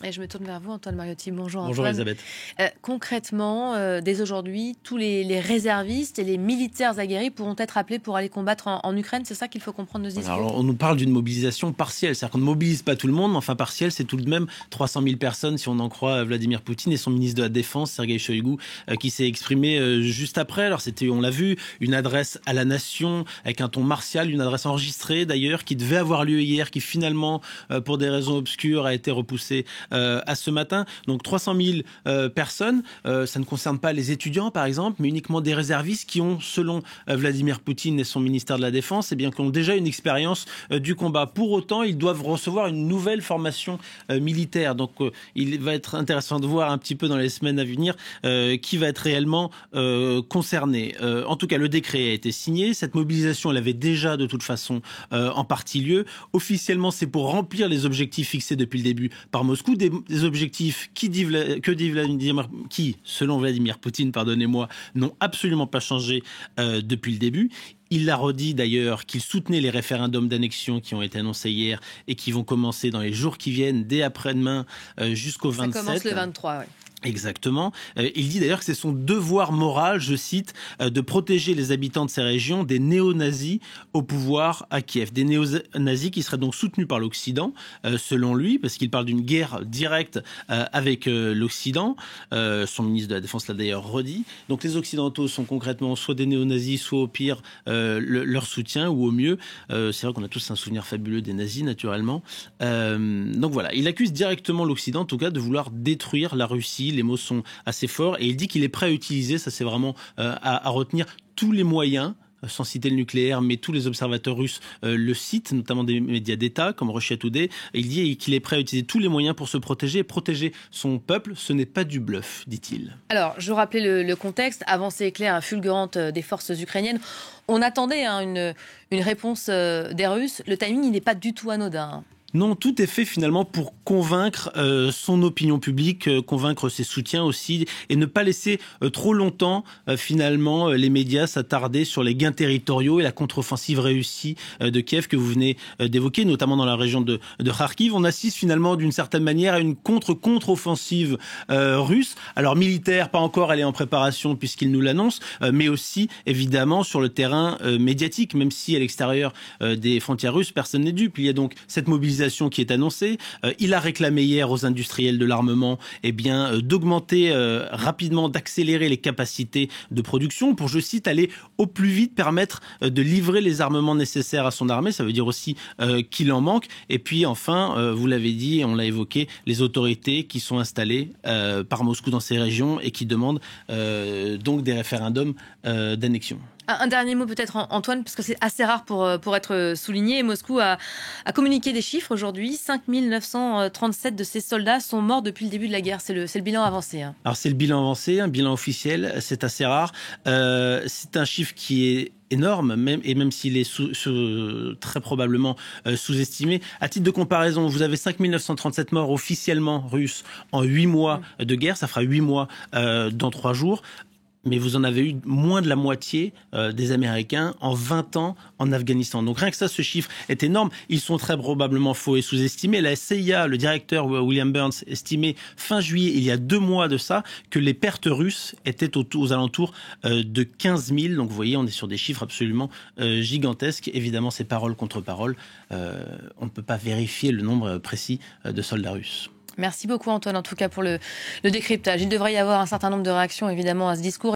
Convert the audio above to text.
Et je me tourne vers vous, Antoine Mariotti. Bonjour Bonjour Antoine. Elisabeth. Concrètement, dès aujourd'hui, tous les réservistes et les militaires aguerris pourront être appelés pour aller combattre en Ukraine. C'est ça qu'il faut comprendre de ce Voilà, discours? alors on nous parle d'une mobilisation partielle, c'est-à-dire qu'on ne mobilise pas tout le monde, mais enfin partielle, c'est tout de même 300 000 personnes si on en croit Vladimir Poutine et son ministre de la Défense, Sergueï Shoigu, qui s'est exprimé juste après. Alors c'était, on l'a vu, une adresse à la nation avec un ton martial, une adresse enregistrée d'ailleurs, qui devait avoir lieu hier, qui finalement, pour des raisons obscures, a été repoussée à ce matin. Donc 300 000 personnes, ça ne concerne pas les étudiants par exemple, mais uniquement des réservistes qui ont, selon Vladimir Poutine et son ministère de la Défense, eh bien, qui ont déjà une expérience du combat. Pour autant, ils doivent recevoir une nouvelle formation militaire. Donc, il va être intéressant de voir un petit peu dans les semaines à venir qui va être réellement concerné. En tout cas, le décret a été signé. Cette mobilisation, elle avait déjà de toute façon en partie lieu. Officiellement, c'est pour remplir les objectifs fixés depuis le début par Moscou. Des objectifs qui, selon Vladimir Poutine, pardonnez-moi, n'ont absolument pas changé depuis le début. Il a redit d'ailleurs qu'il soutenait les référendums d'annexion qui ont été annoncés hier et qui vont commencer dans les jours qui viennent, dès après-demain jusqu'au 27. Ça commence le 23, oui. Exactement. Il dit d'ailleurs que c'est son devoir moral, je cite, de protéger les habitants de ces régions des néo-nazis au pouvoir à Kiev. Des néo-nazis qui seraient donc soutenus par l'Occident, selon lui, parce qu'il parle d'une guerre directe avec l'Occident. Son ministre de la Défense l'a d'ailleurs redit. Donc les Occidentaux sont concrètement soit des néo-nazis, soit au pire leur soutien, ou au mieux. C'est vrai qu'on a tous un souvenir fabuleux des nazis, naturellement. Donc voilà, il accuse directement l'Occident, en tout cas, de vouloir détruire la Russie. Les mots sont assez forts et il dit qu'il est prêt à utiliser, ça c'est vraiment à retenir, tous les moyens, sans citer le nucléaire, mais tous les observateurs russes le citent, notamment des médias d'État comme Russia Today. Il dit qu'il est prêt à utiliser tous les moyens pour se protéger et protéger son peuple. Ce n'est pas du bluff, dit-il. Alors, je rappelais le contexte. Avancée éclair fulgurante des forces ukrainiennes. On attendait une réponse des Russes. Le timing, il n'est pas du tout anodin. Non, tout est fait finalement pour convaincre son opinion publique, convaincre ses soutiens aussi, et ne pas laisser trop longtemps finalement les médias s'attarder sur les gains territoriaux et la contre-offensive réussie de Kiev que vous venez d'évoquer, notamment dans la région de Kharkiv. On assiste finalement d'une certaine manière à une contre-offensive russe. Alors militaire, pas encore, elle est en préparation puisqu'il nous l'annonce, mais aussi évidemment sur le terrain médiatique, même si à l'extérieur des frontières russes, personne n'est dupe. Il y a donc cette mobilisation qui est annoncée. Il a réclamé hier aux industriels de l'armement d'augmenter rapidement, d'accélérer les capacités de production pour, je cite, aller au plus vite, permettre de livrer les armements nécessaires à son armée. Ça veut dire aussi qu'il en manque. Et puis enfin, vous l'avez dit, on l'a évoqué, les autorités qui sont installées par Moscou dans ces régions et qui demandent donc des référendums d'annexion. Un dernier mot peut-être, Antoine, parce que c'est assez rare pour être souligné. Moscou a communiqué des chiffres aujourd'hui. 5 937 de ses soldats sont morts depuis le début de la guerre. C'est le bilan avancé. Hein. Alors c'est le bilan avancé, un bilan officiel, c'est assez rare. C'est un chiffre qui est énorme, même s'il est très probablement sous-estimé. À titre de comparaison, vous avez 5 937 morts officiellement russes en 8 mois de guerre. Ça fera 8 mois dans 3 jours. Mais vous en avez eu moins de la moitié des Américains en 20 ans en Afghanistan. Donc rien que ça, ce chiffre est énorme. Ils sont très probablement faux et sous-estimés. La CIA, le directeur William Burns, estimait fin juillet, il y a 2 mois de ça, que les pertes russes étaient aux alentours de 15 000. Donc vous voyez, on est sur des chiffres absolument gigantesques. Évidemment, c'est parole contre parole. On ne peut pas vérifier le nombre précis de soldats russes. Merci beaucoup Antoine, en tout cas pour le décryptage. Il devrait y avoir un certain nombre de réactions évidemment à ce discours.